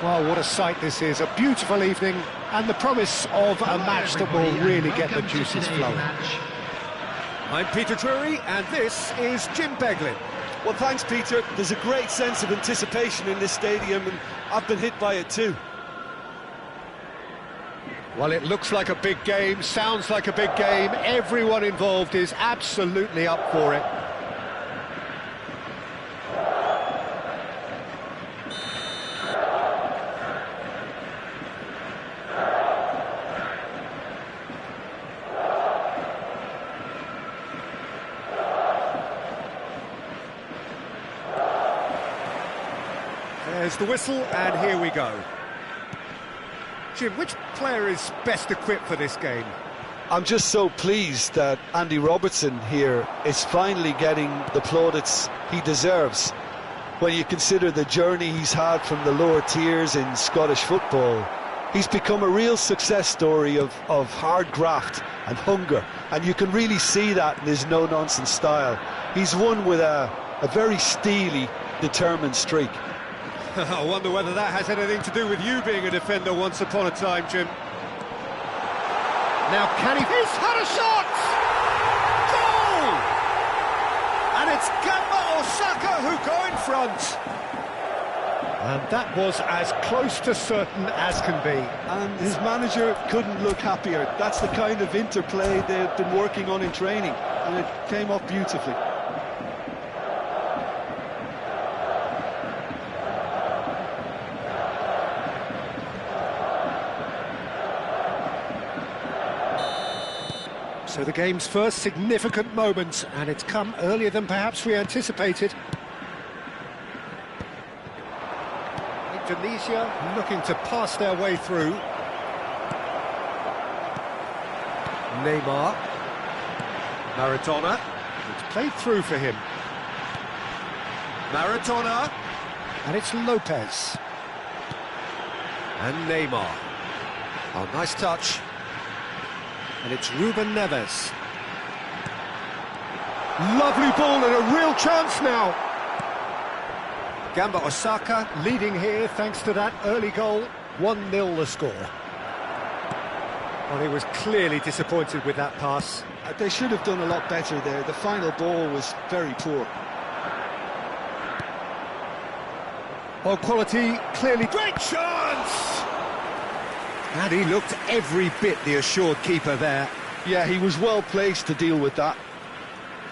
Well, what a sight this is, a beautiful evening, and the promise of a match that will really get the juices flowing. I'm Peter Drury, and this is Jim Beglin. Well, thanks, Peter. There's a great sense of anticipation in this stadium, and I've been hit by it too. Well, it looks like a big game, sounds like a big game. Everyone involved is absolutely up for it. There's the whistle, and here we go. Jim, which player is best equipped for this game? I'm just so pleased that Andy Robertson here is finally getting the plaudits he deserves. When you consider the journey he's had from the lower tiers in Scottish football, he's become a real success story of hard graft and hunger, and you can really see that in his no-nonsense style. He's won with a very steely, determined streak. I wonder whether that has anything to do with you being a defender once upon a time, Jim. Now can he... He's had a shot! Goal! And it's Gamba Osaka who go in front. And that was as close to certain as can be. And his manager couldn't look happier. That's the kind of interplay they've been working on in training, and it came off beautifully. So the game's first significant moment, and it's come earlier than perhaps we anticipated. Indonesia looking to pass their way through. Neymar. Maradona. It's played through for him. Maradona. And it's Lopez. And Neymar. Oh, nice touch. And it's Ruben Neves. Lovely ball and a real chance now. Gamba Osaka leading here thanks to that early goal. 1-0 the score. Well, he was clearly disappointed with that pass. They should have done a lot better there. The final ball was very poor. Ball quality, clearly great chance! And he looked every bit the assured keeper there. Yeah, he was well placed to deal with that.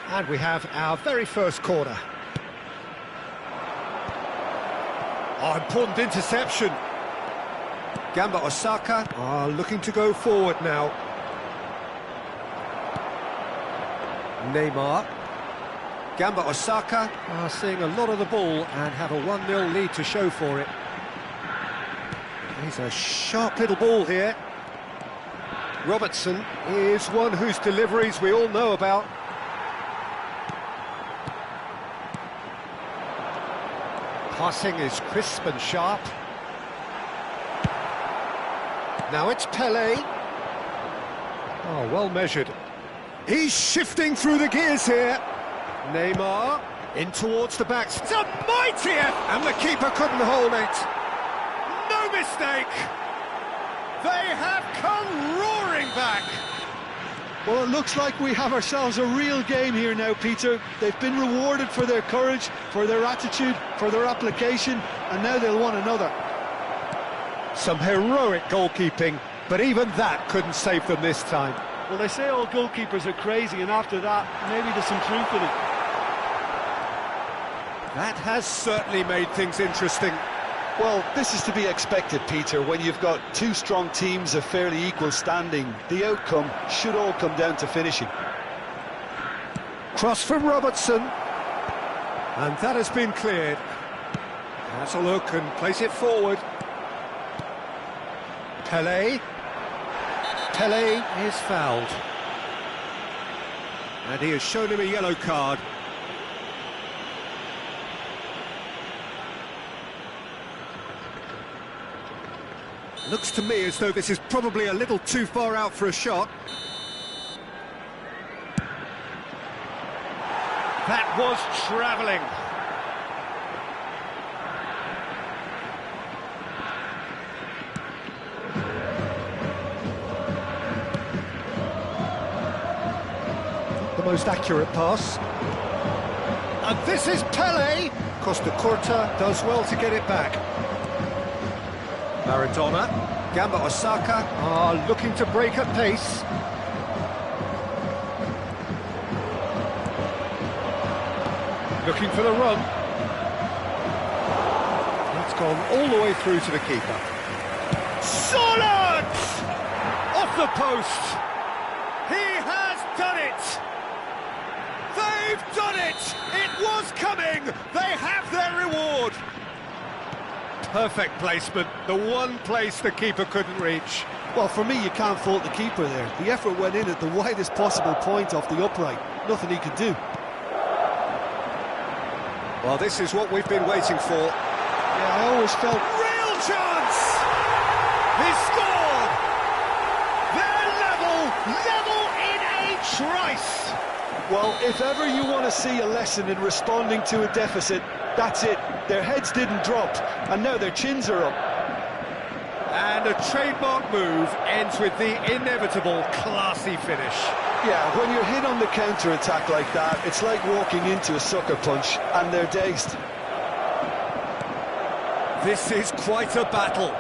And we have our very first corner. Oh, important interception. Gamba Osaka are looking to go forward now. Neymar. Gamba Osaka are seeing a lot of the ball and have a 1-0 lead to show for it. He's a sharp little ball here. Robertson is one whose deliveries we all know about. Passing is crisp and sharp. Now it's Pelé. Oh, well measured. He's shifting through the gears here. Neymar in towards the backs. It's a mighty effort, and the keeper couldn't hold it. No mistake. They have come roaring back. Well, it looks like we have ourselves a real game here now, Peter. They've been rewarded for their courage, for their attitude, for their application, and now they'll want another. Some heroic goalkeeping, but even that couldn't save them this time. Well, they say all goalkeepers are crazy, and after that, maybe there's some truth in it. That has certainly made things interesting. Well, this is to be expected, Peter. When you've got two strong teams of fairly equal standing, the outcome should all come down to finishing. Cross from Robertson. And that has been cleared. Has a look and place it forward. Pelé. Pelé is fouled. And he has shown him a yellow card. Looks to me as though this is probably a little too far out for a shot. That was travelling. most accurate pass. And this is Pele. Costa Curta does well to get it back. Maradona, Gamba Osaka are looking to break at pace. Looking for the run. It's gone all the way through to the keeper. Solid! Off the post. He has done it. They've done it. It was coming. They have their reward. Perfect placement. The one place the keeper couldn't reach. Well, for me, you can't fault the keeper there. The effort went in at the widest possible point off the upright. Nothing he could do. Well, this is what we've been waiting for. Yeah, I always felt... Real chance! He scored! They're level in a trice! Well, if ever you want to see a lesson in responding to a deficit, that's it. Their heads didn't drop, and now their chins are up. And a trademark move ends with the inevitable classy finish. Yeah, when you're hit on the counter-attack like that, it's like walking into a sucker punch, and they're dazed. This is quite a battle.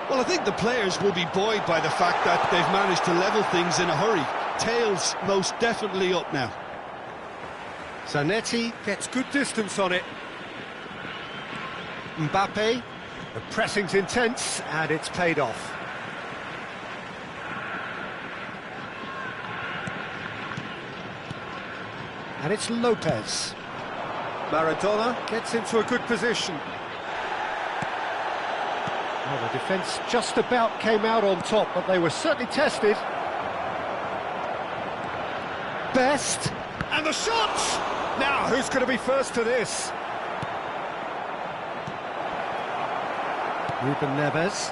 Well, I think the players will be buoyed by the fact that they've managed to level things in a hurry. Tails most definitely up now. Zanetti gets good distance on it. Mbappe, the pressing's intense, and it's paid off. And it's Lopez. Maradona gets into a good position. Well, the defence just about came out on top, but they were certainly tested. Best, and the shot! Now, who's going to be first to this? Ruben Neves.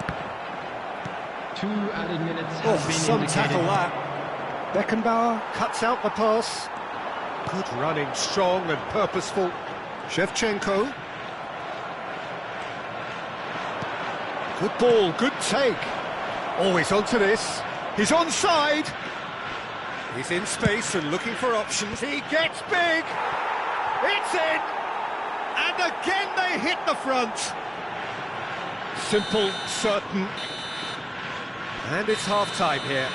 2 added minutes have been some indicated. tackle that. Beckenbauer cuts out the pass. Good running, strong and purposeful. Shevchenko. Good ball, good take. Always onto this. He's onside. He's in space and looking for options. He gets big. It's in. And again they hit the front. Simple, certain. And it's half-time here.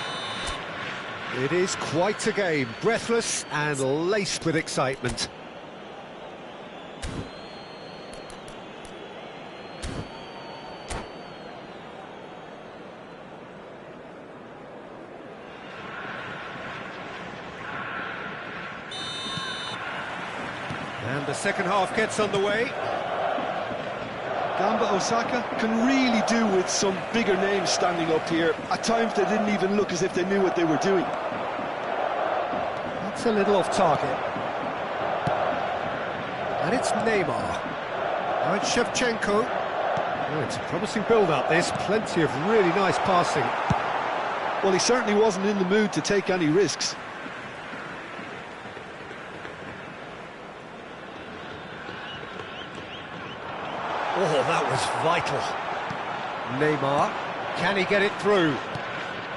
It is quite a game, breathless and laced with excitement. And the second half gets underway. Gamba Osaka can really do with some bigger names standing up here. At times they didn't even look as if they knew what they were doing. That's a little off target. And it's Neymar. Now it's Shevchenko. Oh, it's a promising build-up, this. Plenty of really nice passing. Well, he certainly wasn't in the mood to take any risks. Oh, that was vital. Neymar, can he get it through?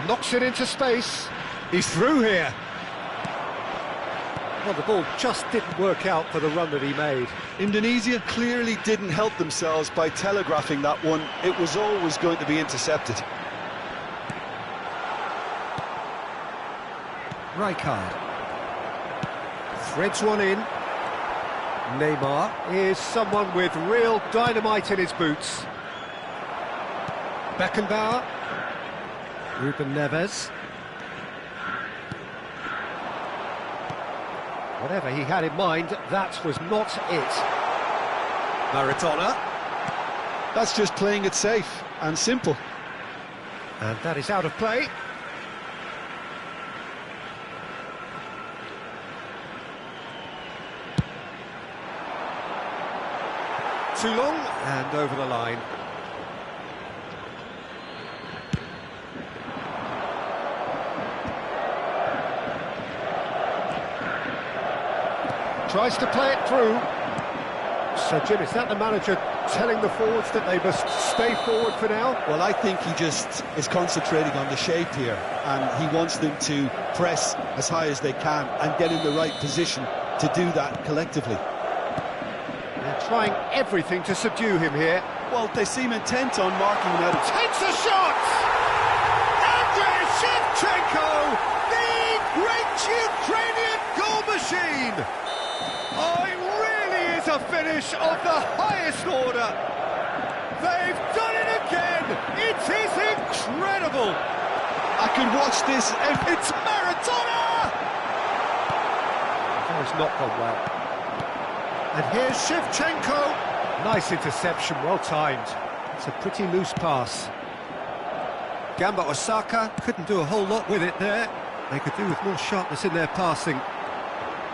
Knocks it into space. He's through here. Well, the ball just didn't work out for the run that he made. Indonesia clearly didn't help themselves by telegraphing that one. It was always going to be intercepted. Rijkaard threads one in. Neymar is someone with real dynamite in his boots. Beckenbauer. Ruben Neves. Whatever he had in mind, that was not it. Maradona. That's just playing it safe and simple. And that is out of play. Too long, and over the line. Tries to play it through. So, Jim, is that the manager telling the forwards that they must stay forward for now? Well, I think he just is concentrating on the shape here, and he wants them to press as high as they can and get in the right position to do that collectively. They're trying everything to subdue him here. Well, they seem intent on marking him out. Takes a shot! Andrei Shevchenko, the great Ukrainian goal machine! Oh, it really is a finish of the highest order. They've done it again. It is incredible. I could watch this. It's Maradona! That has not gone well. And here's Shevchenko. Nice interception, well timed. It's a pretty loose pass. Gamba Osaka couldn't do a whole lot with it there. They could do with more sharpness in their passing.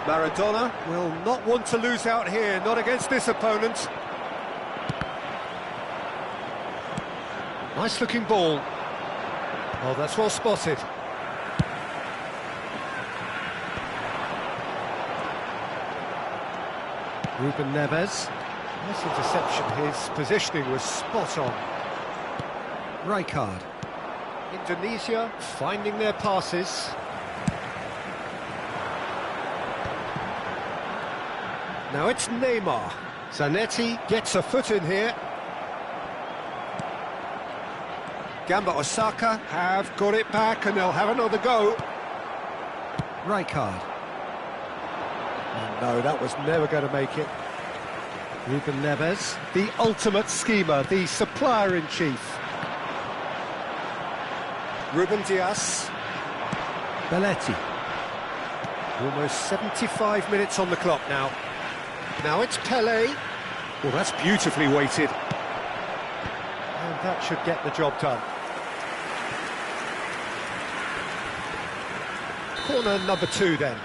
Maradona will not want to lose out here, not against this opponent. Nice looking ball. Oh, that's well spotted. Ruben Neves. Nice interception, his positioning was spot on. Rijkaard. Indonesia finding their passes. Now it's Neymar. Zanetti gets a foot in here. Gamba Osaka have got it back and they'll have another go. Rijkaard. Oh no, that was never going to make it. Ruben Neves, the ultimate schemer, the supplier-in-chief. Ruben Dias. Belletti. Almost 75 minutes on the clock now. Now it's Pelé. Well, that's beautifully weighted. And that should get the job done. Corner number 2 then.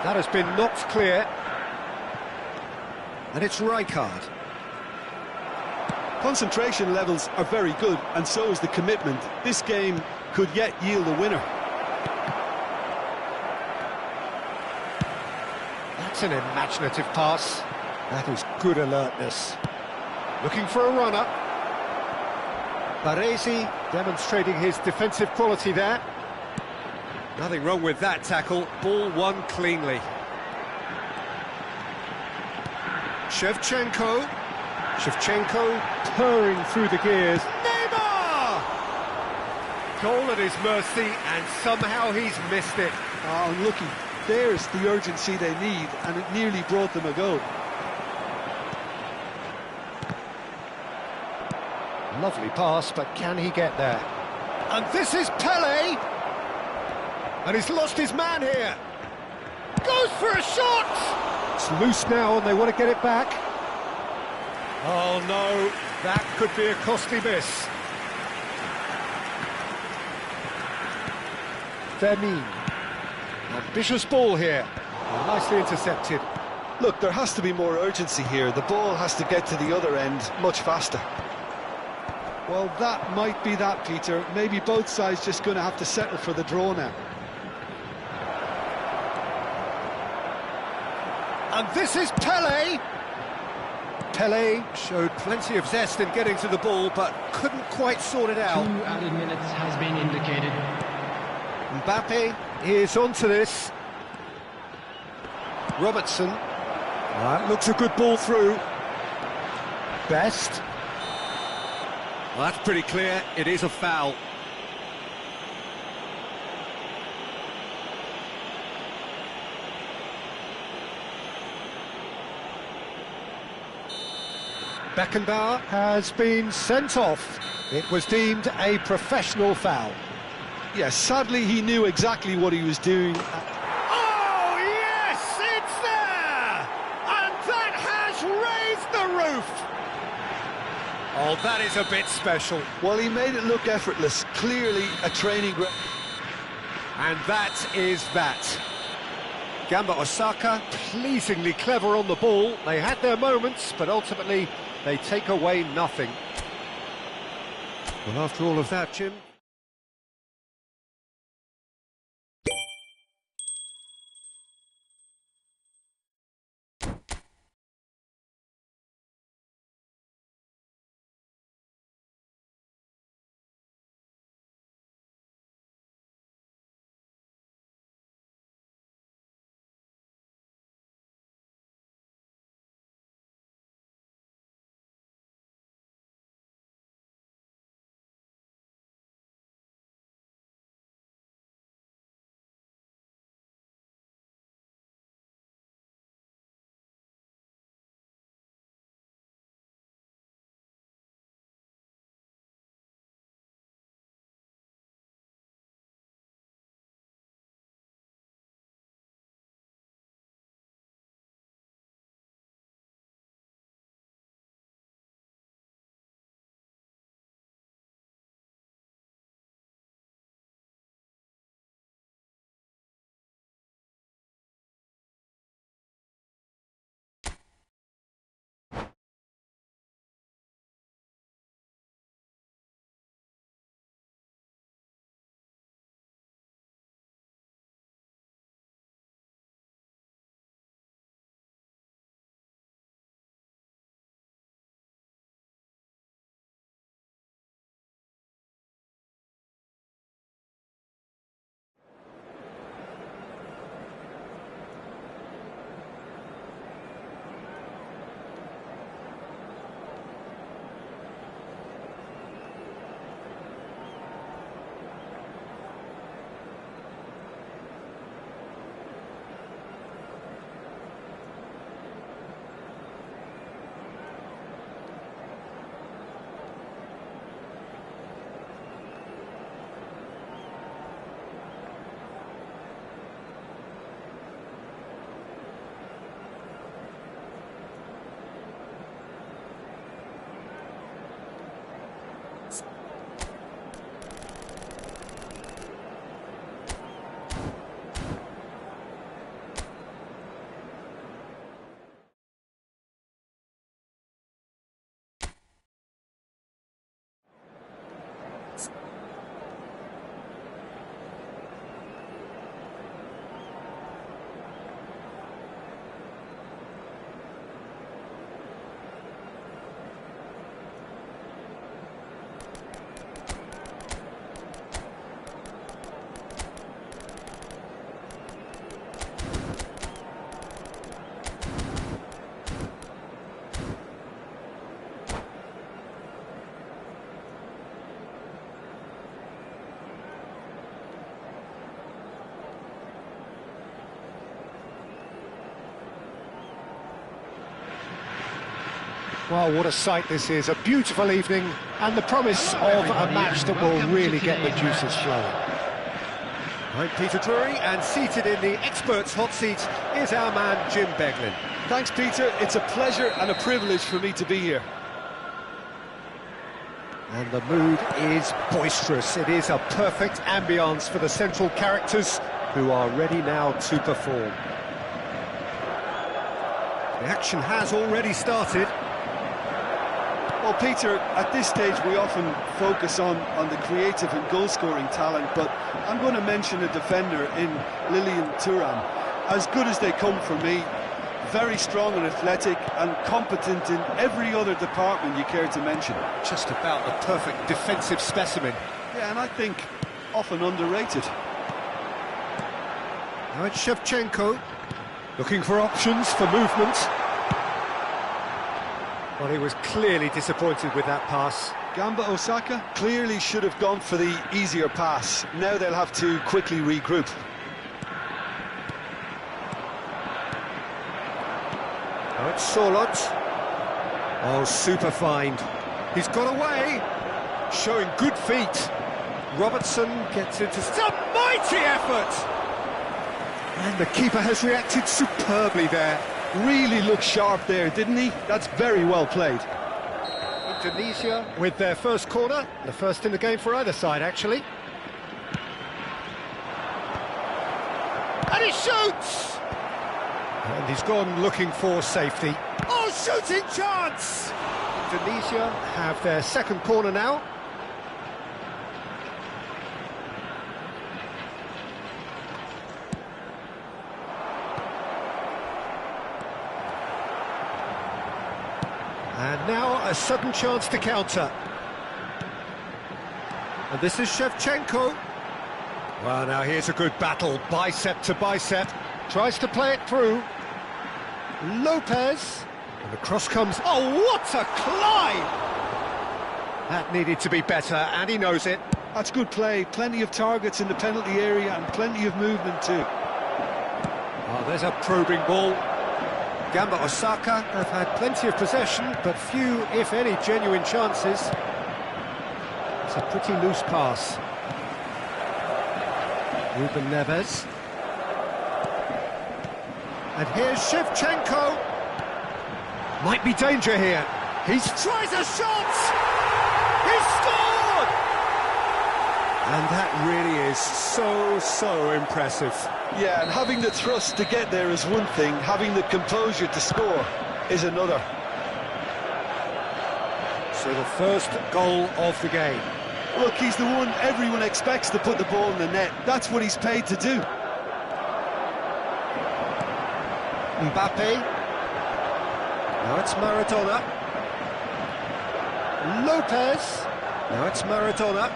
That has been knocked clear. And it's Rijkaard. Concentration levels are very good, and so is the commitment. This game could yet yield a winner. That's an imaginative pass. That is good alertness. Looking for a runner. Baresi demonstrating his defensive quality there. Nothing wrong with that tackle. Ball won cleanly. Shevchenko. Shevchenko purring through the gears. Neymar! Goal at his mercy, and somehow he's missed it. Oh, unlucky. There's the urgency they need, and it nearly brought them a goal. Lovely pass, but can he get there? And this is Pelé! And he's lost his man here. Goes for a shot! It's loose now and they want to get it back. Oh no, that could be a costly miss. Vermin. Ambitious ball here. Nicely intercepted. Look, there has to be more urgency here. The ball has to get to the other end much faster. Well, that might be that, Peter. Maybe both sides just going to have to settle for the draw now. And this is Pelé. Pelé showed plenty of zest in getting to the ball, but couldn't quite sort it out. 2 added minutes has been indicated. Mbappe is onto this. Robertson. That looks a good ball through. Best. Well, that's pretty clear. It is a foul. Beckenbauer has been sent off. It was deemed a professional foul. Yes, sadly he knew exactly what he was doing. Oh, yes, it's there! And that has raised the roof! Oh, that is a bit special. Well, he made it look effortless. Clearly a training ground. And that is that. Gamba Osaka, pleasingly clever on the ball. They had their moments, but ultimately they take away nothing. Well, after all of that, Jim... Well, what a sight this is, a beautiful evening, and the promise of a match that will really get the juices flowing. I'm Peter Drury, and seated in the experts' hot seat is our man Jim Beglin. Thanks, Peter. It's a pleasure and a privilege for me to be here. And the mood is boisterous. It is a perfect ambience for the central characters who are ready now to perform. The action has already started. Well, Peter, at this stage we often focus on the creative and goal-scoring talent, but I'm going to mention a defender in Lilian Thuram. As good as they come for me, very strong and athletic and competent in every other department you care to mention. Just about the perfect defensive specimen. Yeah, and I think often underrated. Now it's Shevchenko, looking for options for movement. Well, he was clearly disappointed with that pass. Gamba Osaka clearly should have gone for the easier pass. Now they'll have to quickly regroup. Now it's Sorloth. Oh, super find. He's got away, showing good feet. Robertson gets into some mighty effort. And the keeper has reacted superbly there. Really looked sharp there, didn't he? That's very well played. Indonesia with their first corner, the first in the game for either side, actually. And he shoots! And he's gone looking for safety. Oh, shooting chance! Indonesia have their second corner now. And now a sudden chance to counter. And this is Shevchenko. Well, now here's a good battle, bicep to bicep. Tries to play it through. Lopez. And the cross comes. Oh, what a climb! That needed to be better, and he knows it. That's good play. Plenty of targets in the penalty area and plenty of movement too. Oh, there's a probing ball. Gamba Osaka have had plenty of possession, but few, if any, genuine chances. It's a pretty loose pass. Ruben Neves. And here's Shevchenko. Might be danger here. He tries a shot! He scored! And that really is so impressive. Yeah, and having the thrust to get there is one thing, having the composure to score is another. So the first goal of the game. Look, he's the one everyone expects to put the ball in the net. That's what he's paid to do. Mbappe. Now it's Maradona. Lopez. Now it's Maradona.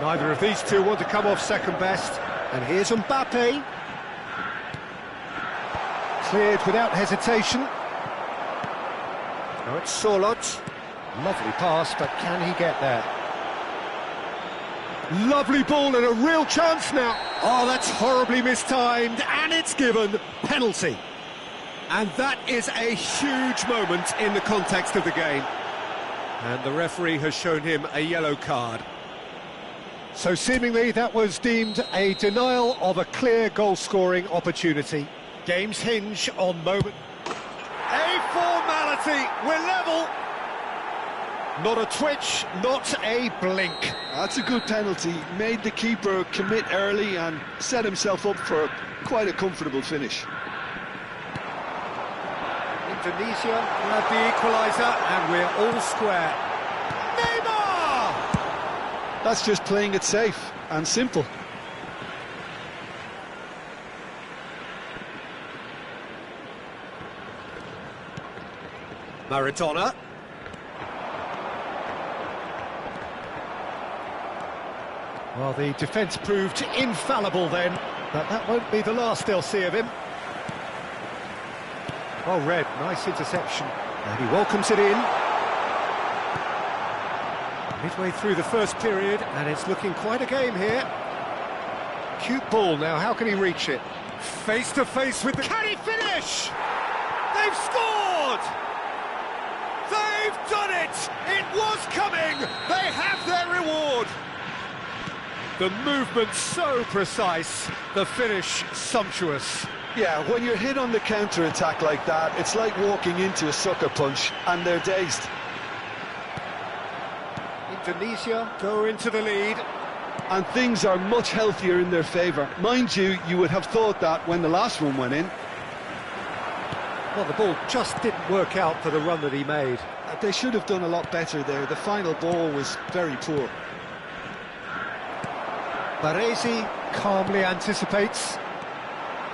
Neither of these two want to come off second best. And here's Mbappe. Cleared without hesitation. Now it's Sorloth. Lovely pass, but can he get there? Lovely ball and a real chance now. Oh, that's horribly mistimed, and it's given penalty. And that is a huge moment in the context of the game. And the referee has shown him a yellow card. So seemingly that was deemed a denial of a clear goal-scoring opportunity. Games hinge on moment. A formality, we're level. Not a twitch, not a blink. That's a good penalty. Made the keeper commit early and set himself up for quite a comfortable finish. Indonesia have the equaliser, and we're all square. Neymar! That's just playing it safe and simple. Maradona. Well, the defence proved infallible then, but that won't be the last they'll see of him. Oh, Red, nice interception. And he welcomes it in. Midway through the first period, and it's looking quite a game here. Cute ball now, how can he reach it? Face to face with the... Can he finish? They've scored! They've done it! It was coming! They have their reward! The movement so precise, the finish sumptuous. Yeah, when you're hit on the counter-attack like that, it's like walking into a sucker punch, and they're dazed. Indonesia go into the lead. And things are much healthier in their favour. Mind you, you would have thought that when the last one went in. Well, the ball just didn't work out for the run that he made. They should have done a lot better there. The final ball was very poor. Baresi calmly anticipates.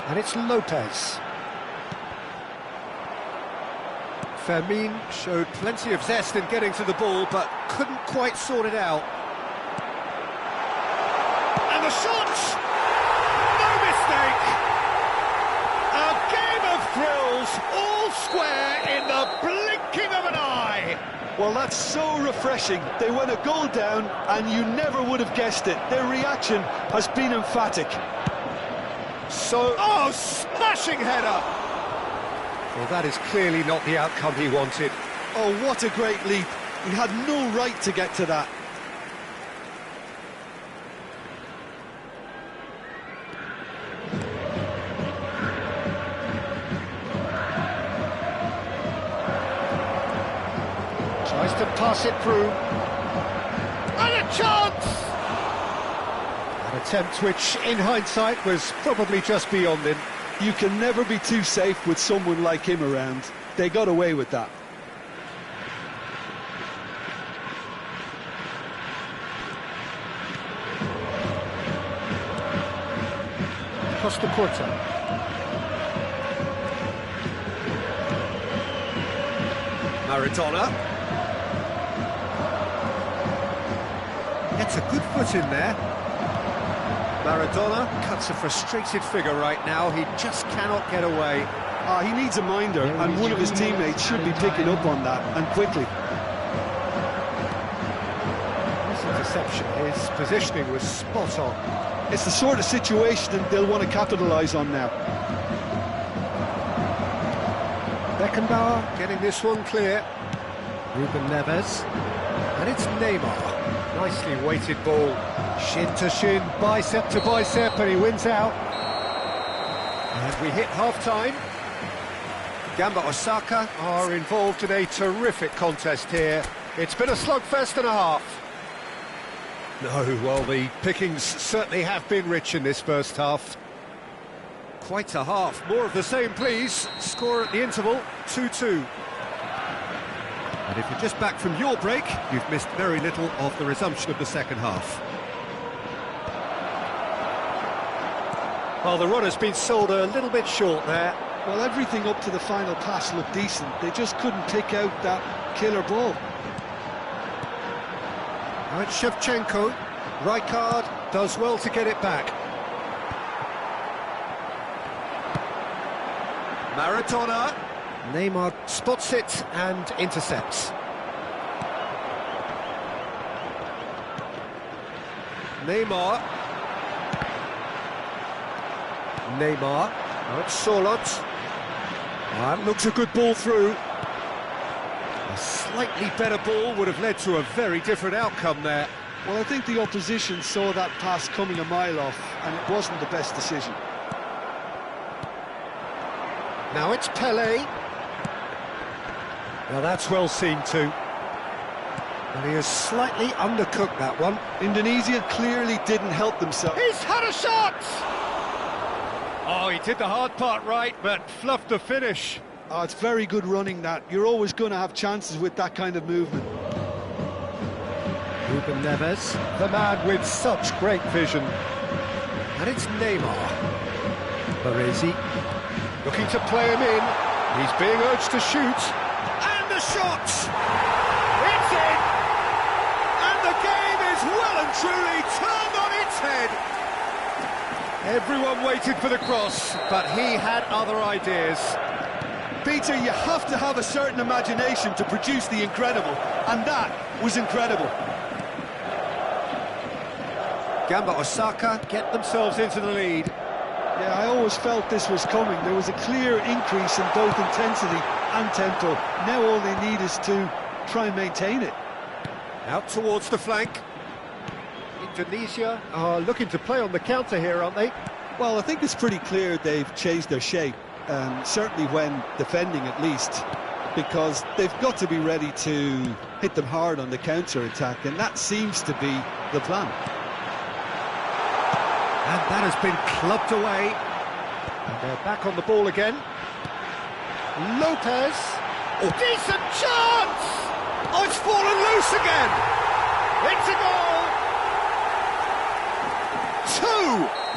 And it's Lopez. Fermin showed plenty of zest in getting to the ball, but couldn't quite sort it out. And the shot! No mistake! A game of thrills, all square in the blinking of an eye! Well, that's so refreshing. They went a goal down, and you never would have guessed it. Their reaction has been emphatic. Oh, smashing header! Well, that is clearly not the outcome he wanted. Oh, what a great leap. He had no right to get to that. Tries to pass it through. And a chance! An attempt which, in hindsight, was probably just beyond him. You can never be too safe with someone like him around. They got away with that. Costa Corta. Maradona. Gets a good foot in there. Maradona cuts a frustrated figure right now. He just cannot get away. He needs a minder, and one of his teammates should be picking up on that, and quickly. This interception, his positioning was spot on. It's the sort of situation that they'll want to capitalise on now. Beckenbauer getting this one clear. Ruben Neves. And it's Neymar. Nicely weighted ball. Shin to shin, bicep to bicep, and he wins out. And we hit half-time. Gamba Osaka are involved in a terrific contest here. It's been a slugfest and a half. No, well, the pickings certainly have been rich in this first half. Quite a half. More of the same, please. Score at the interval, 2-2. And if you're just back from your break, you've missed very little of the resumption of the second half. Well, the run has been sold a little bit short there. Well, everything up to the final pass looked decent. They just couldn't pick out that killer ball. Now it's Shevchenko. Rijkaard does well to get it back. Maradona. Neymar spots it and intercepts. Neymar. Now it's Solot. That looks a good ball through. A slightly better ball would have led to a very different outcome there. Well, I think the opposition saw that pass coming a mile off, and it wasn't the best decision. Now it's Pelé. Now that's well seen too. And he has slightly undercooked that one. Indonesia clearly didn't help themselves. He's had a shot! Oh, he did the hard part right, but fluffed the finish. Oh, it's very good running that. You're always going to have chances with that kind of movement. Ruben Neves, the man with such great vision. And it's Neymar. Baresi, looking to play him in. He's being urged to shoot. And the shot! It's in! And the game is well and truly turned on its head. Everyone waited for the cross, but he had other ideas. Peter, you have to have a certain imagination to produce the incredible, and that was incredible. Gamba Osaka get themselves into the lead. Yeah, I always felt this was coming. There was a clear increase in both intensity and tempo. Now all they need is to try and maintain it. Out towards the flank. Indonesia are looking to play on the counter here, aren't they? Well, I think it's pretty clear they've changed their shape, certainly when defending at least, because they've got to be ready to hit them hard on the counter-attack, and that seems to be the plan. And that has been clubbed away. And they're back on the ball again. Lopez. Oh, decent chance! Oh, it's fallen loose again! It's a goal!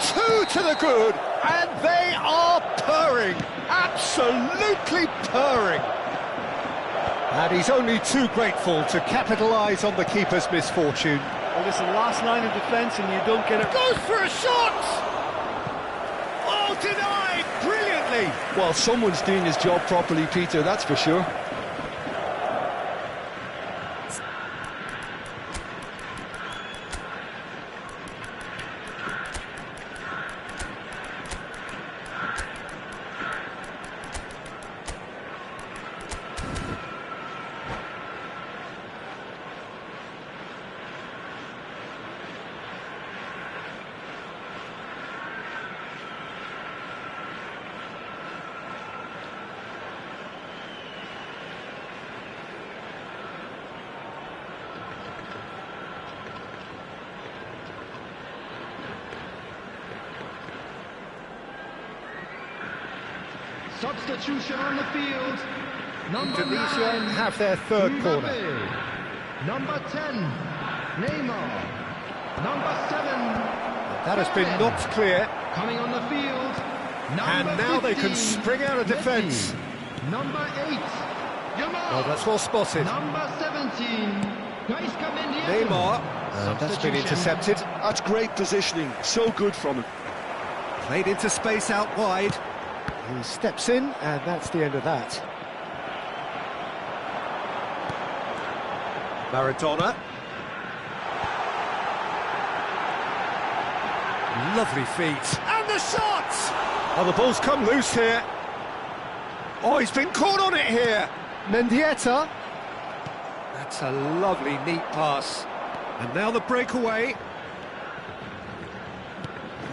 Two to the good, and they are purring, absolutely purring. And he's only too grateful to capitalise on the keeper's misfortune. Well, listen, last line of defence and you don't get it. Goes for a shot! Oh, denied brilliantly! Well, someone's doing his job properly, Peter, that's for sure. Substitution on the field. Indonesia have their third corner. Number 10, Neymar. Number 7. That has been knocked clear. Coming on the field. And now they can spring out of defence. Number 8, Yamal. Oh, that's well spotted. Number 17, Neymar. That's been intercepted. That's great positioning, so good from him. Played into space out wide. He steps in, and that's the end of that. Maradona. Lovely feet. And the shot! Oh, the ball's come loose here. Oh, he's been caught on it here. Mendieta. That's a lovely, neat pass. And now the breakaway.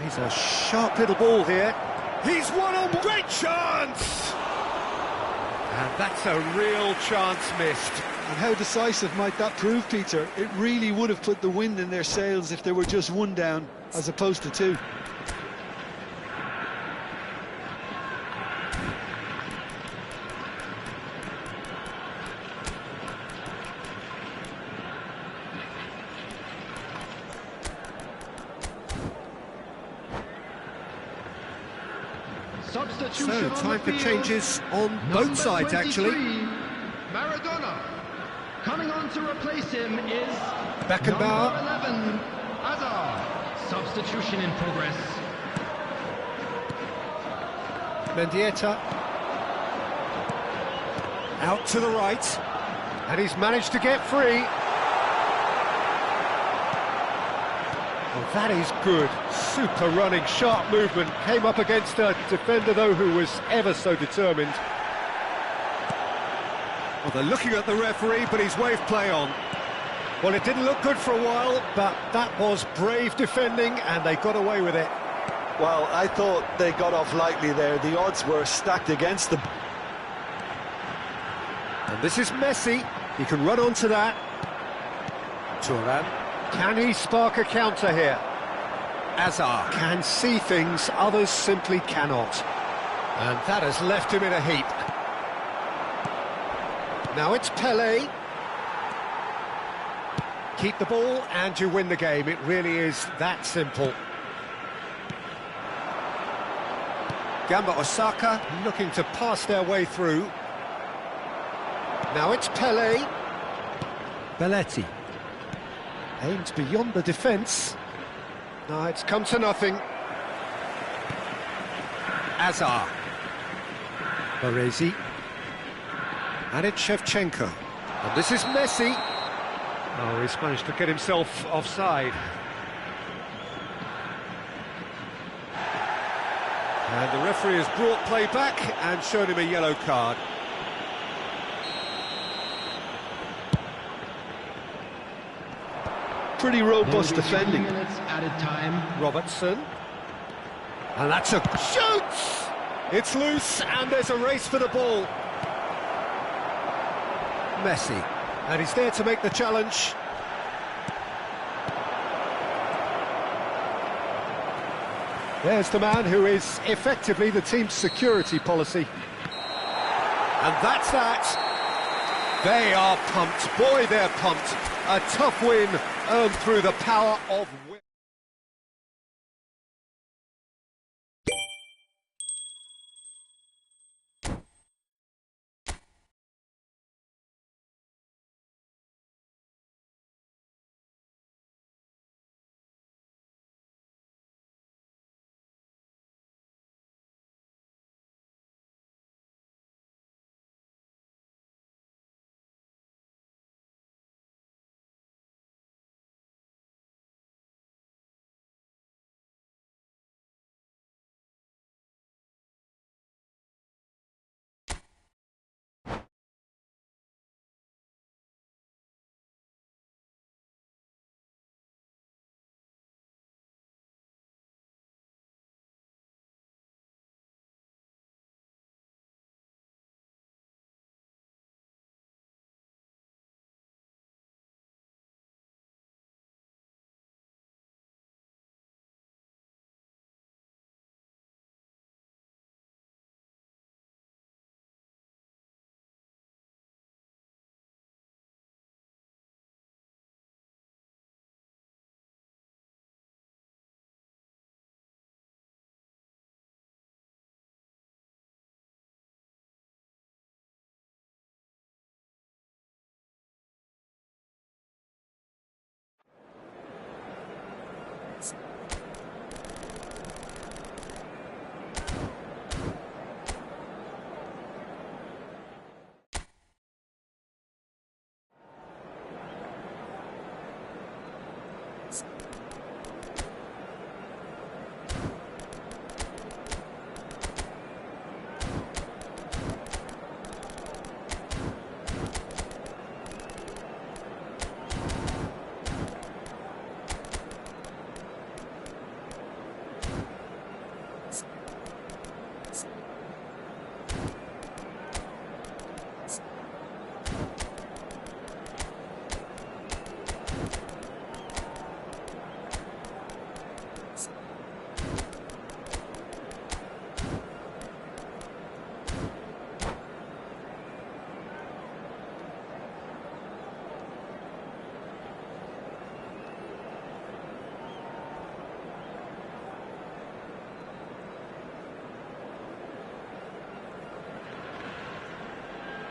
He's a sharp little ball here. He's won on great chance! And that's a real chance missed. And how decisive might that prove, Peter? It really would have put the wind in their sails if there were just one down, as opposed to two. So, time for changes on both sides, actually. Maradona. Coming on to replace him is Beckenbauer. number 11, Hazard. Substitution in progress. Mendieta. Out to the right. And he's managed to get free. Oh, that is good. Super running, sharp movement. Came up against a defender, though, who was ever so determined. Well, they're looking at the referee, but he's waved play on. Well, it didn't look good for a while, but that was brave defending, and they got away with it. Well, I thought they got off lightly there. The odds were stacked against them. And this is Messi. He can run onto that. Turan. Can he spark a counter here? Hazard can see things others simply cannot. And that has left him in a heap. Now it's Pelé. Keep the ball and you win the game. It really is that simple. Gamba Osaka looking to pass their way through. Now it's Pelé. Belletti. Aimed beyond the defence. No, it's come to nothing. Hazard. Baresi. And it's Shevchenko. And this is Messi. Oh, he's managed to get himself offside. And the referee has brought play back and shown him a yellow card. pretty robust defending. Minutes added time. Robertson. And that's a shoots! It's loose, and there's a race for the ball. Messi. And he's there to make the challenge. There's the man who is effectively the team's security policy. And that's that. They are pumped. Boy, they're pumped. A tough win earned through the power of will.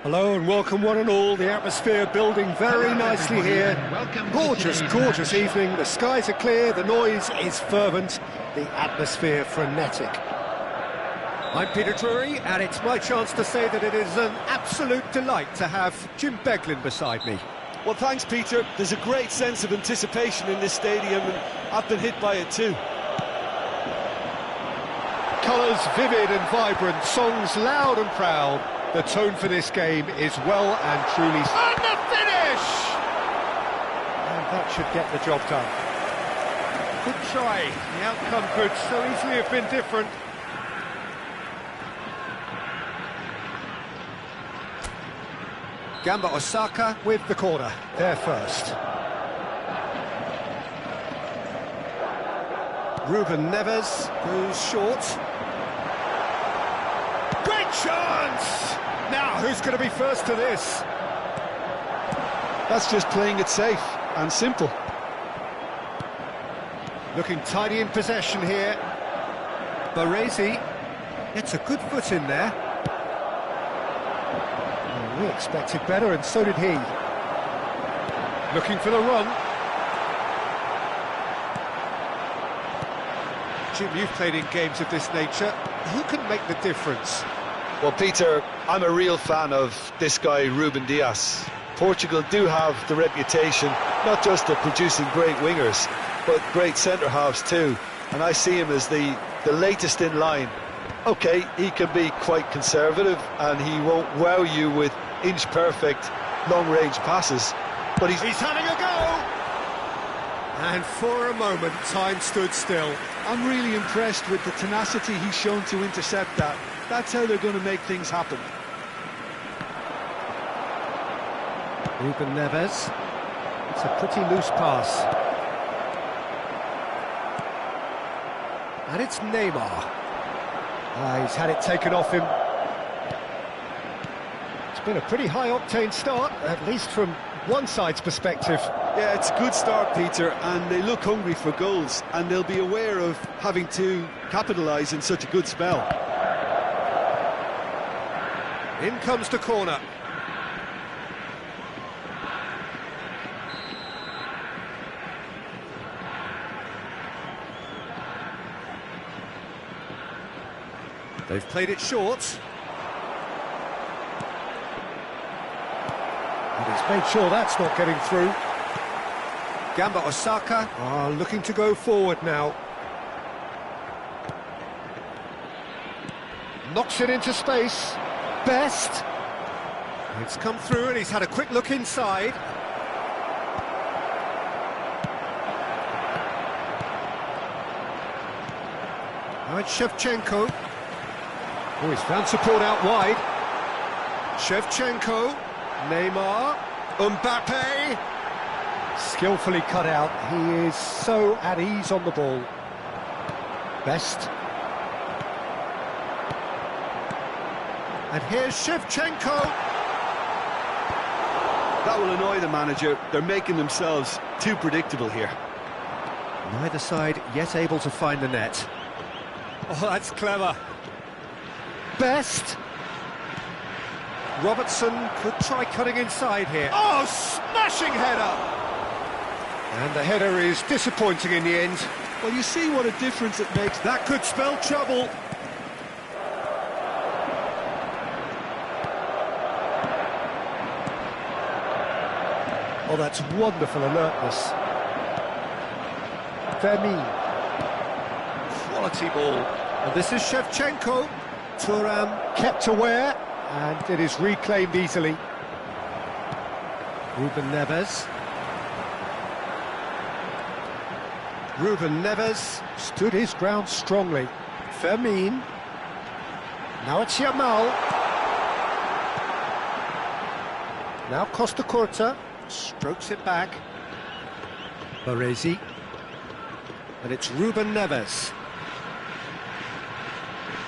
Hello and welcome one and all. The atmosphere building very nicely here. Gorgeous, gorgeous evening. The skies are clear, the noise is fervent, the atmosphere frenetic. I'm Peter Drury, and it's my chance to say that it is an absolute delight to have Jim Beglin beside me. Well, thanks, Peter. There's a great sense of anticipation in this stadium, and I've been hit by it too. Colours vivid and vibrant, songs loud and proud. The tone for this game is well and truly... And the finish! And that should get the job done. Good try. The outcome could so easily have been different. Gamba Osaka with the corner. There first. Ruben Neves goes short. Great chance! Now, who's going to be first to this? That's just playing it safe and simple. Looking tidy in possession here. Baresi gets a good foot in there. Oh, we expected better, and so did he. Looking for the run. Jim, you've played in games of this nature. Who can make the difference? Well, Peter, I'm a real fan of this guy, Ruben Dias. Portugal do have the reputation, not just of producing great wingers, but great centre-halves too. And I see him as the latest in line. OK, he can be quite conservative, and he won't wow you with inch-perfect long-range passes. But he's having a go! And for a moment, time stood still. I'm really impressed with the tenacity he's shown to intercept that. That's how they're going to make things happen. Ruben Neves. It's a pretty loose pass. And it's Neymar. He's had it taken off him. It's been a pretty high-octane start, at least from one side's perspective. Yeah, it's a good start, Peter, and they look hungry for goals, and they'll be aware of having to capitalise in such a good spell. In comes the corner. They've played it short. And he's made sure that's not getting through. Gamba Osaka are looking to go forward now. Knocks it into space. Best. It's come through and he's had a quick look inside. Now it's Shevchenko. Oh, he's found support out wide. Shevchenko, Neymar, Mbappe. Skillfully cut out. He is so at ease on the ball. Best. And here's Shevchenko. That will annoy the manager. They're making themselves too predictable here. Neither side yet able to find the net. Oh, that's clever. Best. Robertson could try cutting inside here. Oh, smashing header! And the header is disappointing in the end. Well, you see what a difference it makes. That could spell trouble. Oh, that's wonderful alertness. Fermin. Quality ball. And this is Shevchenko. Thuram kept aware, and it is reclaimed easily. Ruben Neves. Ruben Neves stood his ground strongly. Fermin. Now it's Yamal. Now Costa Curta strokes it back. Baresi. And it's Ruben Neves.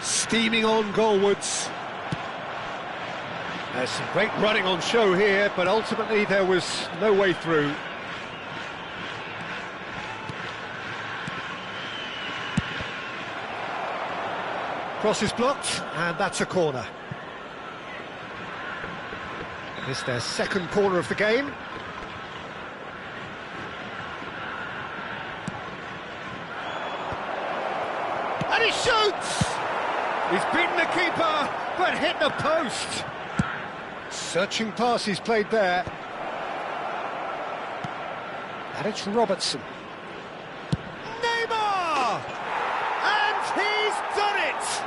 Steaming on goalwards. There's some great running on show here, but ultimately there was no way through. Cross is blocked, and that's a corner. It's their second corner of the game. And he shoots! He's beaten the keeper, but hit the post. Searching pass he's played there. And it's Robertson. Neymar! And he's done it!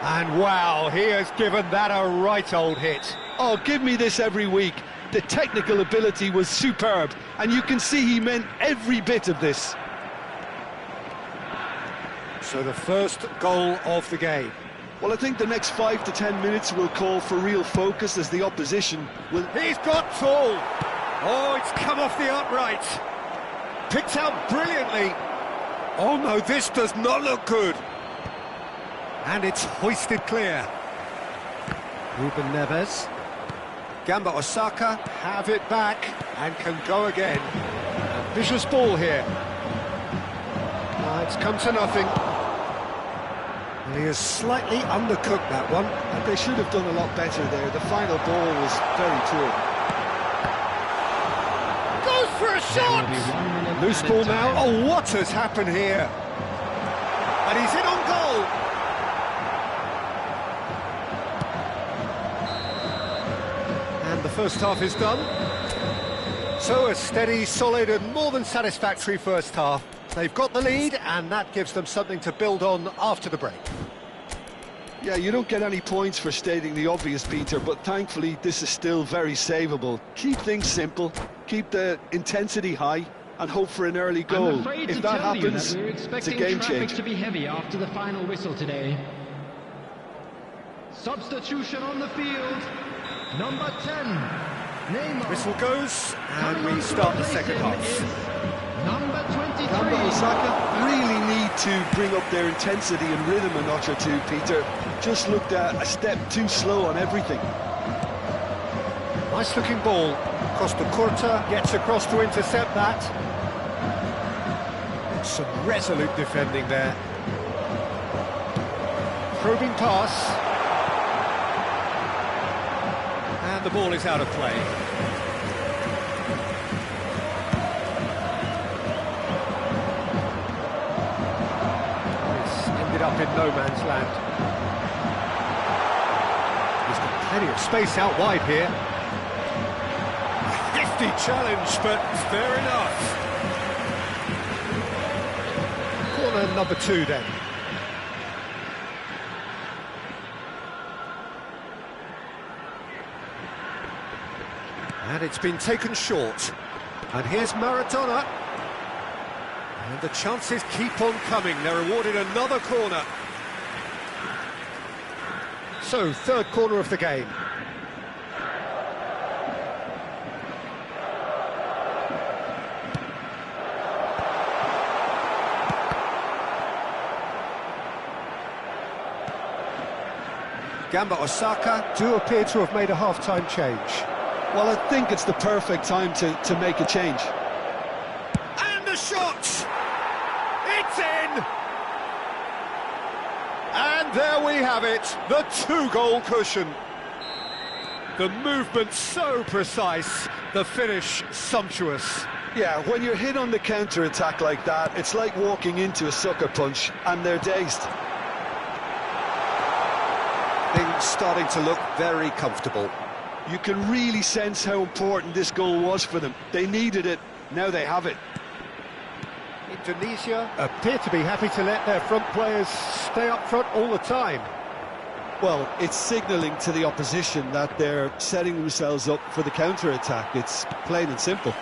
And wow, he has given that a right old hit. Oh, give me this every week. The technical ability was superb, and you can see he meant every bit of this. So the first goal of the game. Well, I think the next 5 to 10 minutes will call for real focus as the opposition will... He's got tall. Oh, it's come off the upright. Picked out brilliantly. Oh no, this does not look good. And it's hoisted clear. Ruben Neves. Gamba Osaka have it back and can go again. Vicious ball here. It's come to nothing. And he has slightly undercooked that one. And they should have done a lot better there. The final ball was very poor. Goes for a shot! Loose ball now. Oh, what has happened here? And he's in on goal. And the first half is done. So a steady, solid and more than satisfactory first half. They've got the lead, and that gives them something to build on after the break. Yeah, you don't get any points for stating the obvious, Peter, but thankfully this is still very savable. Keep things simple, keep the intensity high, and hope for an early I'm goal. afraid If to that tell you happens, that we're it's a expecting game traffic changer. to be heavy after the final whistle today. Substitution on the field. Number 10, Neymar. Whistle goes, and Coming on we to start the replace second him half. is number 23. Gamba Osaka really need to bring up their intensity and rhythm a notch or two, Peter. Just looked a step too slow on everything. Nice looking ball. Costa Curta gets across to intercept that. Some resolute defending there. Probing pass. And the ball is out of play. It's ended up in no man's land. He's got plenty of space out wide here. Hefty challenge, but fair enough. Corner number 2 then. And it's been taken short. And here's Maradona. And the chances keep on coming. They're awarded another corner. So, third corner of the game. Gamba Osaka do appear to have made a half-time change. Well, I think it's the perfect time to make a change. And the shot! It's in! And there we have it, the 2-goal cushion. The movement so precise, the finish sumptuous. Yeah, when you're hit on the counter-attack like that, it's like walking into a sucker punch, and they're dazed. Things starting to look very comfortable. You can really sense how important this goal was for them. They needed it, now they have it. Indonesia appear to be happy to let their front players stay up front all the time. Well, it's signalling to the opposition that they're setting themselves up for the counter-attack. It's plain and simple.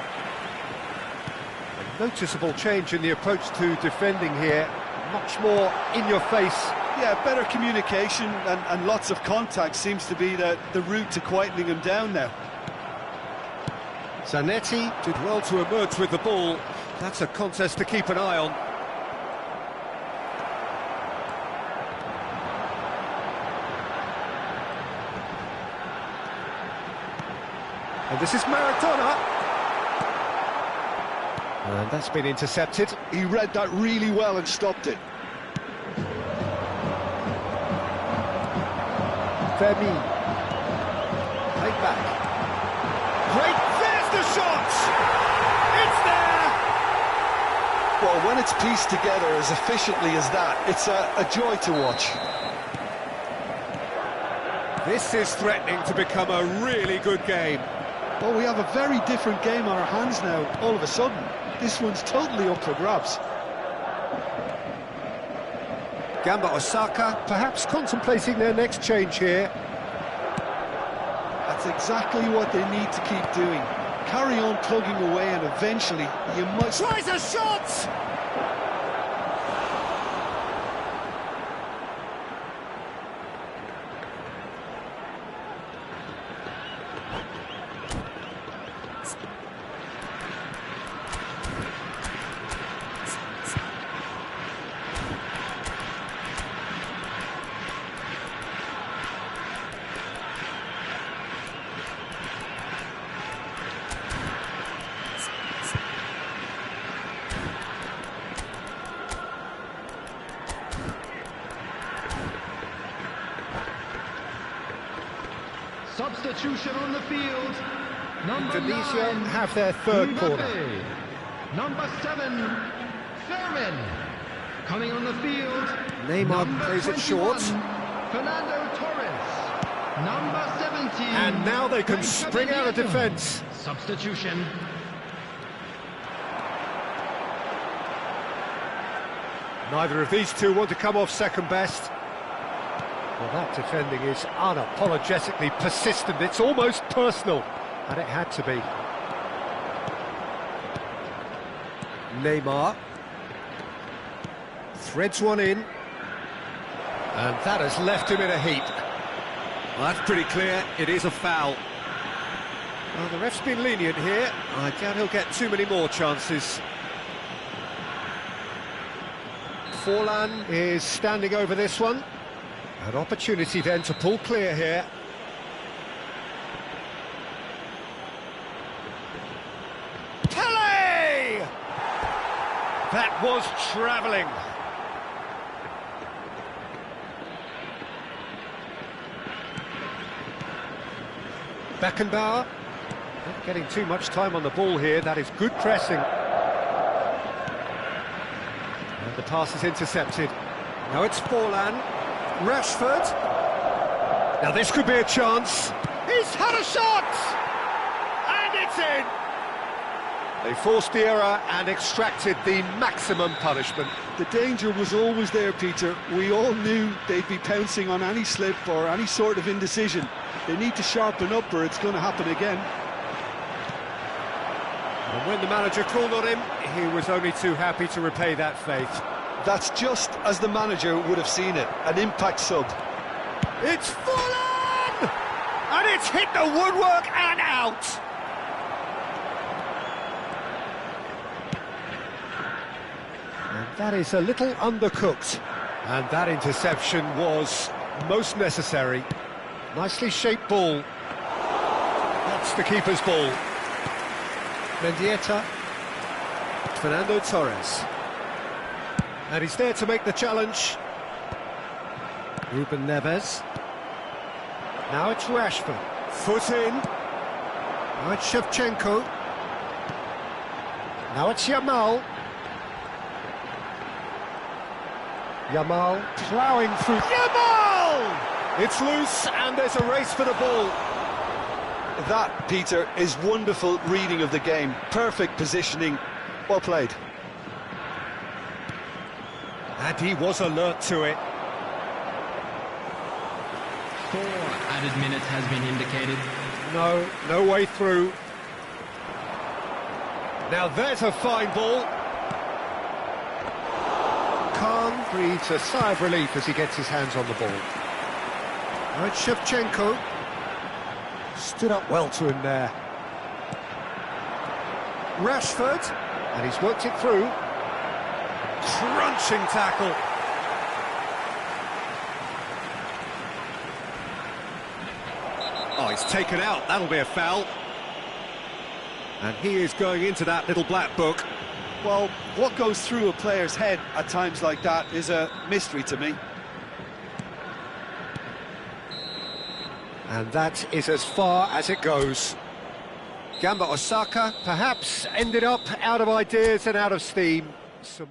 A noticeable change in the approach to defending here. Much more in your face. Yeah, better communication and lots of contact seems to be the route to quietening them down now. Zanetti did well to emerge with the ball. That's a contest to keep an eye on. And this is Maradona. And that's been intercepted. He read that really well and stopped it. Femi. Played back. Great, there's the shot! It's there! Well, when it's pieced together as efficiently as that, it's a joy to watch. This is threatening to become a really good game. Well, we have a very different game on our hands now, all of a sudden. This one's totally up for grabs. Gamba Osaka perhaps contemplating their next change here. That's exactly what they need to keep doing. Carry on plugging away and eventually you might... Tries a shot! Substitution on the field. Number Indonesia 9, have their third Mbappe. corner. Number 7, Fermin. Coming on the field. Neymar number plays it 21, short. Fernando Torres. Number 17. And now they can spring out of defence. Substitution. Neither of these two want to come off second best. Well, that defending is unapologetically persistent. It's almost personal, and it had to be. Neymar. Threads one in. And that has left him in a heap. Well, that's pretty clear. It is a foul. Well, the ref's been lenient here. I doubt he'll get too many more chances. Forlan is standing over this one. An opportunity then to pull clear here. Pele! That was travelling. Beckenbauer. Not getting too much time on the ball here. That is good pressing. And the pass is intercepted. Now it's Forlan. Rashford. Now this could be a chance. He's had a shot! And it's in! They forced the error and extracted the maximum punishment. The danger was always there, Peter. We all knew they'd be pouncing on any slip or any sort of indecision. They need to sharpen up or it's going to happen again. And when the manager called on him, he was only too happy to repay that faith. That's just as the manager would have seen it, an impact sub. It's Forlan! And it's hit the woodwork and out! And that is a little undercooked. And that interception was most necessary. Nicely shaped ball. That's the keeper's ball. Mendieta. Fernando Torres. And he's there to make the challenge. Ruben Neves. Now it's Rashford. Foot in. Now it's Shevchenko. Now it's Yamal. Yamal ploughing through. Yamal! It's loose and there's a race for the ball. That, Peter, is wonderful reading of the game. Perfect positioning. Well played. And he was alert to it. 4 added minutes has been indicated. No way through. Now there's a fine ball. Khan breathes a sigh of relief as he gets his hands on the ball. Now it's Shevchenko. Stood up well to him there. Rashford. And he's worked it through. Crunching tackle. Oh, he's taken out. That'll be a foul. And he is going into that little black book. Well, what goes through a player's head at times like that is a mystery to me. And that is as far as it goes. Gamba Osaka perhaps ended up out of ideas and out of steam. Some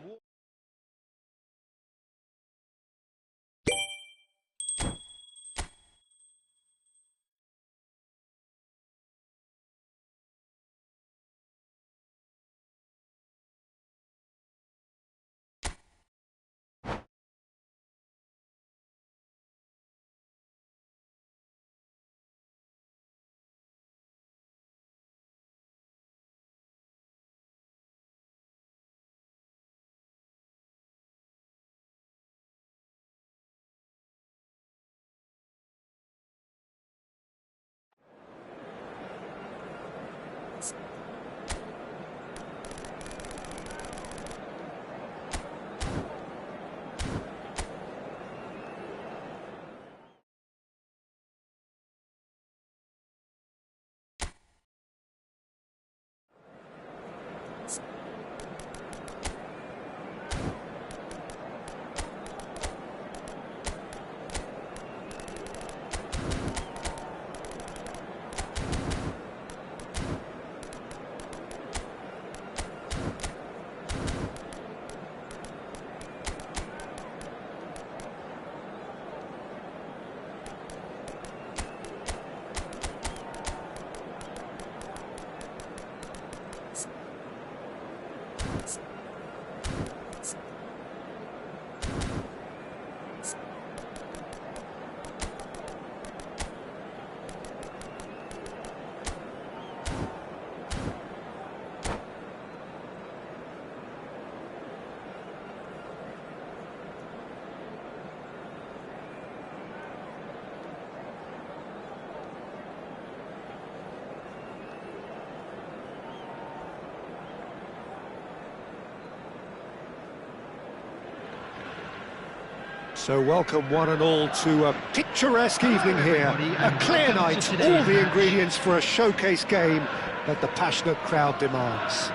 So welcome one and all to a picturesque evening here. A clear night, all the ingredients for a showcase game that the passionate crowd demands.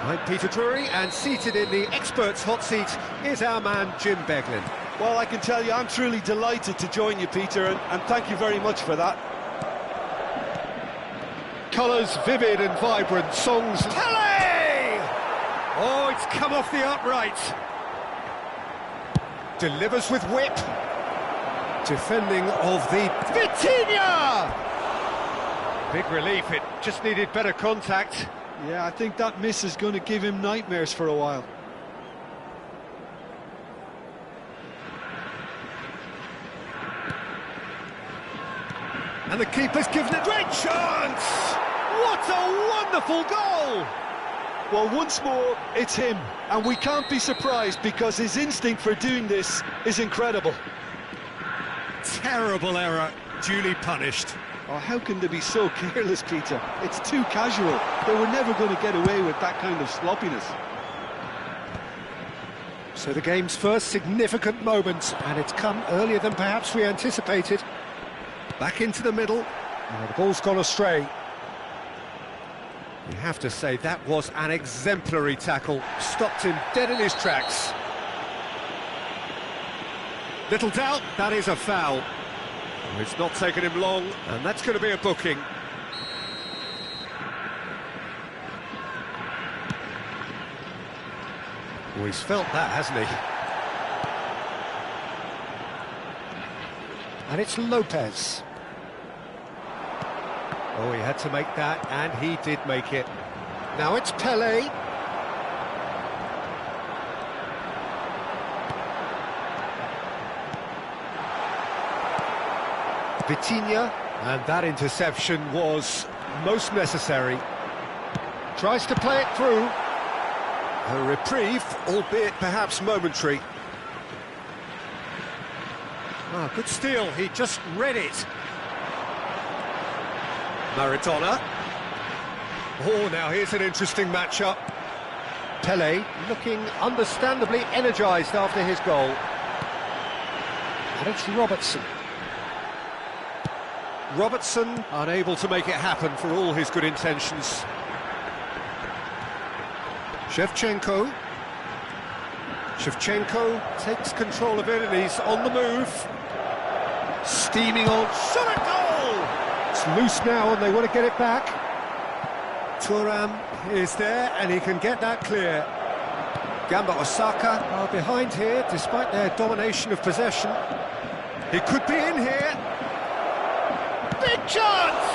I'm Peter Drury, and seated in the experts' hot seat is our man Jim Beglin. Well, I can tell you I'm truly delighted to join you, Peter, and thank you very much for that. Colours vivid and vibrant, songs... Pele! Oh, it's come off the upright. Delivers with whip. Defending of the... Vitinha! Big relief, it just needed better contact. Yeah, I think that miss is going to give him nightmares for a while. And the keeper's given it... Great chance! What a wonderful goal! Well, once more, it's him, and we can't be surprised because his instinct for doing this is incredible. Terrible error, duly punished. Oh, how can they be so careless, Peter? It's too casual. They were never going to get away with that kind of sloppiness. So the game's first significant moment, and it's come earlier than perhaps we anticipated. Back into the middle. Oh, the ball's gone astray. You have to say that was an exemplary tackle. Stopped him dead in his tracks. Little doubt, that is a foul. Oh, it's not taken him long, and that's going to be a booking. Oh, he's felt that, hasn't he? And it's Lopez. Oh, he had to make that, and he did make it. Now it's Pele. Vitinha, and that interception was most necessary. Tries to play it through. A reprieve, albeit perhaps momentary. Ah, good steal, he just read it. Maradona. Oh, now here's an interesting matchup. Pele looking understandably energised after his goal. And it's Robertson. Robertson unable to make it happen for all his good intentions. Shevchenko. Shevchenko takes control of it and he's on the move. Steaming on, shot at goal! It's loose now and they want to get it back. Thuram is there and he can get that clear. Gamba Osaka are behind here despite their domination of possession. He could be in here. Big chance!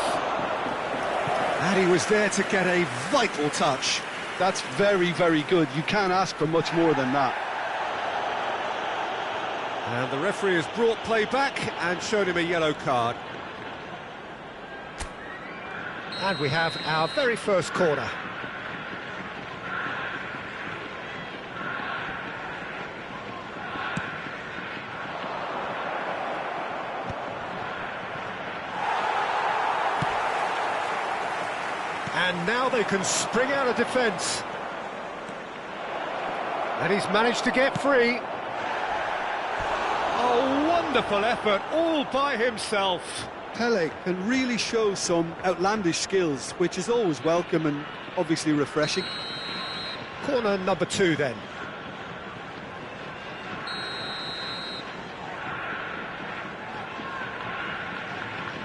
And he was there to get a vital touch. That's very, very good. You can't ask for much more than that. And the referee has brought play back and showed him a yellow card. And we have our very first corner. And now they can spring out of defence. And he's managed to get free. A wonderful effort, all by himself. Pele can really show some outlandish skills, which is always welcome and obviously refreshing. Corner number 2 then.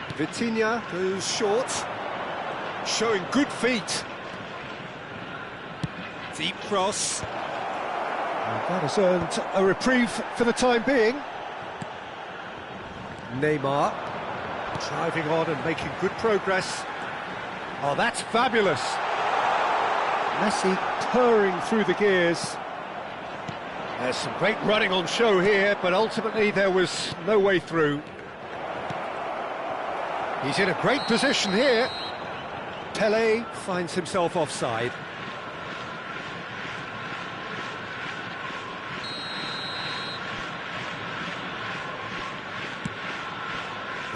Vitinha goes short, showing good feet. Deep cross. And that has earned a reprieve for the time being. Neymar driving on and making good progress. Oh, that's fabulous. Messi purring through the gears. There's some great running on show here, but ultimately there was no way through. He's in a great position here. Pele finds himself offside.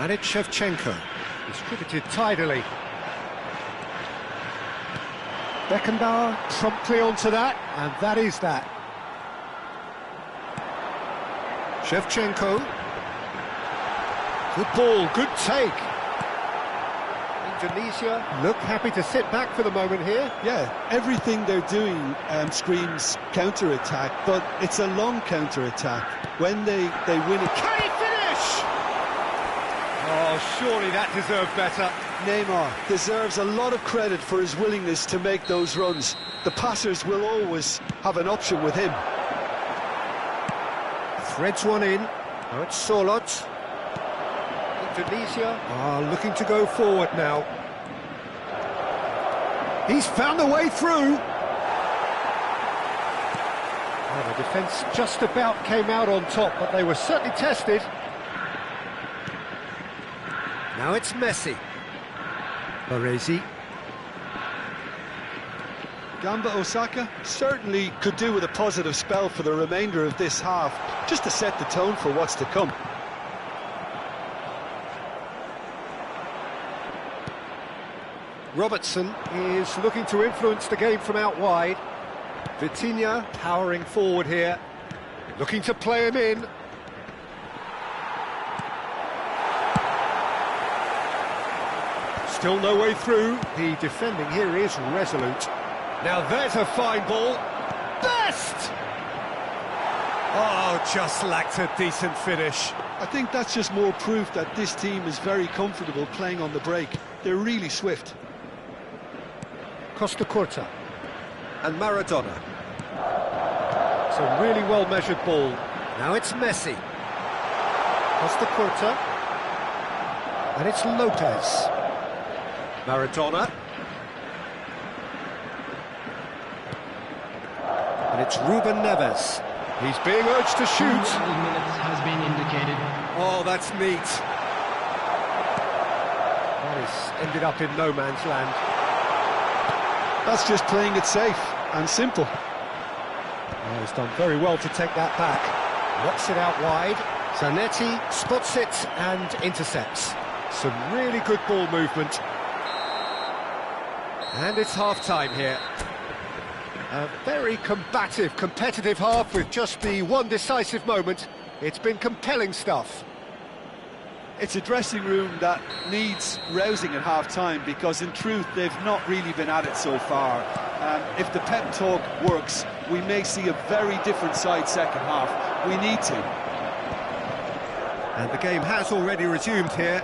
And it's Shevchenko. Distributed tidily. Beckenbauer promptly onto that, and that is that. Shevchenko. Good ball, good take. Indonesia look happy to sit back for the moment here. Yeah, everything they're doing screams counter-attack, but it's a long counter-attack. When they win it... Can he finish? Oh, surely that deserved better. Neymar deserves a lot of credit for his willingness to make those runs. The passers will always have an option with him. Threads one in. Now it's Solot. Indonesia are looking to go forward now. He's found the way through. Well, the defence just about came out on top, but they were certainly tested. Now it's Messi. Baresi. Gamba Osaka certainly could do with a positive spell for the remainder of this half, just to set the tone for what's to come. Robertson is looking to influence the game from out wide. Vitinha powering forward here, looking to play him in. Still no way through. The defending here is resolute. Now there's a fine ball. Best! Oh, just lacked a decent finish. I think that's just more proof that this team is very comfortable playing on the break. They're really swift. Costa Curta and Maradona. It's a really well-measured ball. Now it's Messi. Costa Curta. And it's Lopez. Maradona. And it's Ruben Neves. He's being urged to shoot. 2 minutes has been indicated. Oh, that's neat. That has ended up in no man's land. That's just playing it safe and simple. Oh, he's done very well to take that back. Knocks it out wide. Zanetti spots it and intercepts. Some really good ball movement. And it's half-time here. A very combative, competitive half with just the one decisive moment. It's been compelling stuff. It's a dressing room that needs rousing at half-time because, in truth, they've not really been at it so far. If the pep talk works, we may see a very different side second half. We need to. And the game has already resumed here.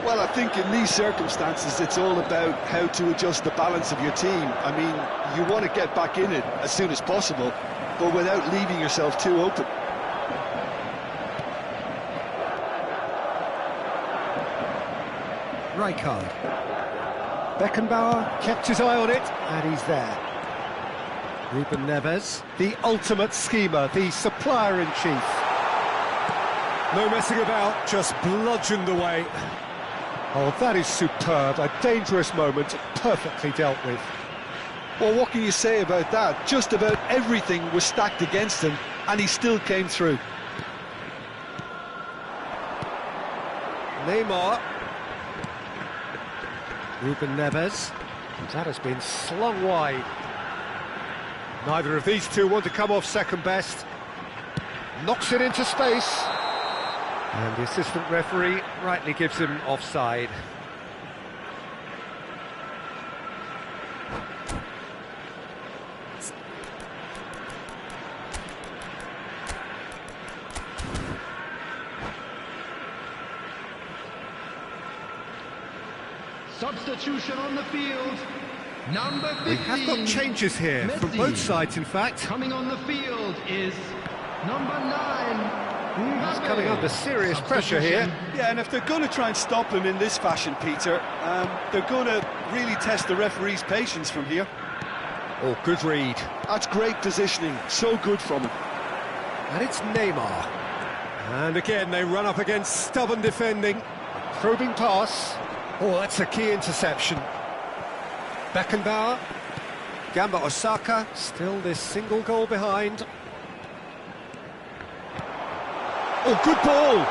Well, I think in these circumstances, it's all about how to adjust the balance of your team. I mean, you want to get back in it as soon as possible, but without leaving yourself too open. Rijkaard. Beckenbauer kept his eye on it, and he's there. Ruben Neves, the ultimate schemer, the supplier-in-chief. No messing about, just bludgeoned away. Oh, that is superb, a dangerous moment, perfectly dealt with. Well, what can you say about that? Just about everything was stacked against him, and he still came through. Neymar. Ruben Neves. That has been slung wide. Neither of these two want to come off second best. Knocks it into space. And the assistant referee rightly gives him offside. Substitution on the field. Number 15. We have got changes here from Messi. both sides, in fact. Coming on the field is number 9. He's coming under serious pressure here. Yeah, and if they're going to try and stop him in this fashion, Peter, they're going to really test the referee's patience from here. Oh, good read. That's great positioning, so good from him. And it's Neymar. And again, they run up against stubborn defending. Probing pass. Oh, that's a key interception. Beckenbauer. Gamba Osaka, still this single goal behind. Oh, good ball!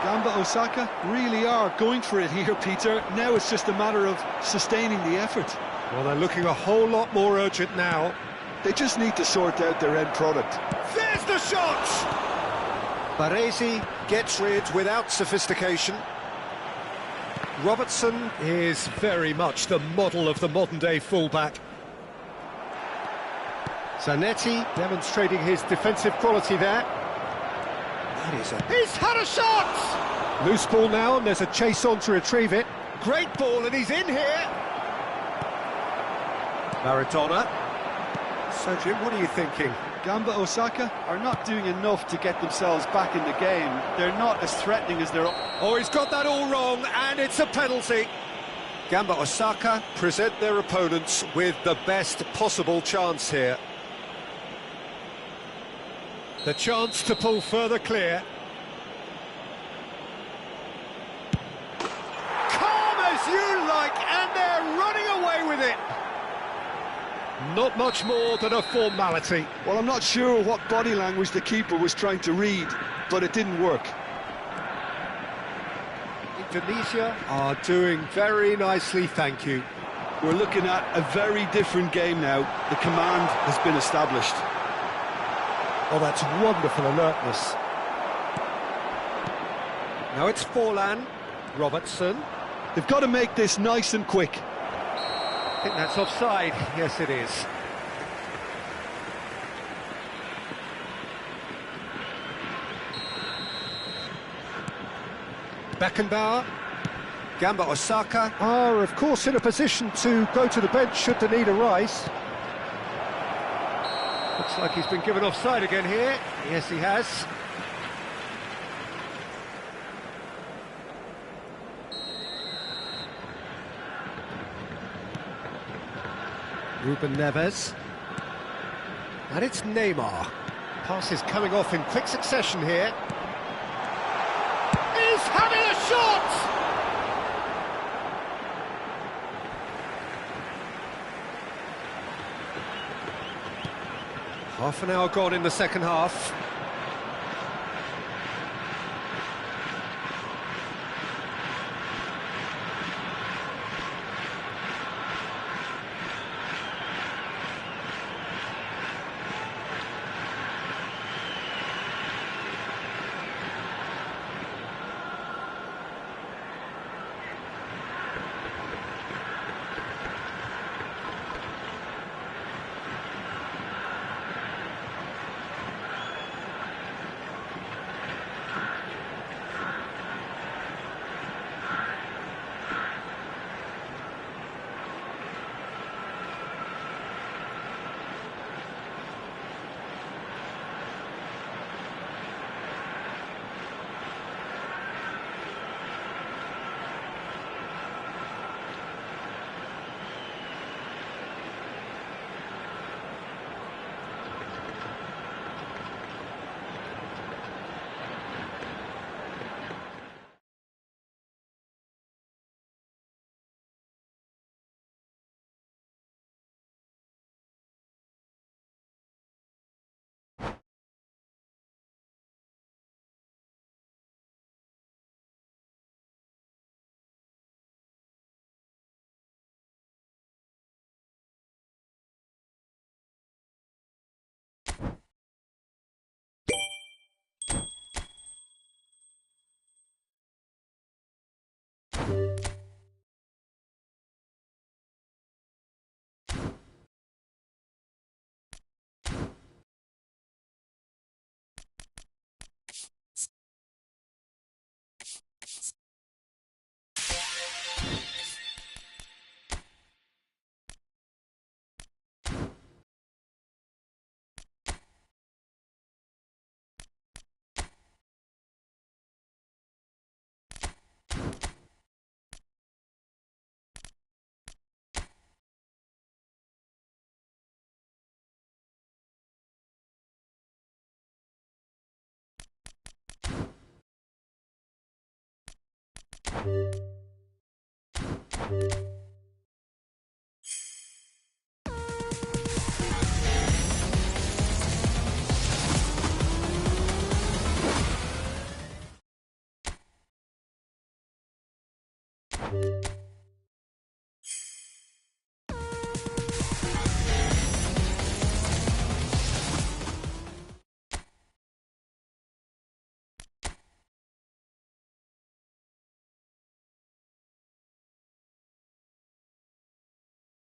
Gamba Osaka really are going for it here, Peter. Now it's just a matter of sustaining the effort. Well, they're looking a whole lot more urgent now. They just need to sort out their end product. This Here's the shot! Baresi gets rid without sophistication. Robertson is very much the model of the modern-day fullback. Zanetti demonstrating his defensive quality there. He's had a shot! Loose ball now, and there's a chase on to retrieve it. Great ball, and he's in here. Maradona. So, Jim, what are you thinking? Gamba Osaka are not doing enough to get themselves back in the game. They're not as threatening as they're... Oh, he's got that all wrong, and it's a penalty. Gamba Osaka present their opponents with the best possible chance here. The chance to pull further clear. Calm as you like, and they're running away with it. Not much more than a formality. Well, I'm not sure what body language the keeper was trying to read, but it didn't work. Indonesia are doing very nicely, thank you. We're looking at a very different game now. The command has been established. Oh, that's wonderful alertness. Now it's Forlan. Robertson. They've got to make this nice and quick. I think that's offside. Yes, it is. Beckenbauer. Gamba Osaka are, of course, in a position to go to the bench should the need arise. Looks like he's been given offside again here. Yes, he has. Ruben Neves. And it's Neymar. Passes coming off in quick succession here. He's having a shot! Half an hour gone in the second half.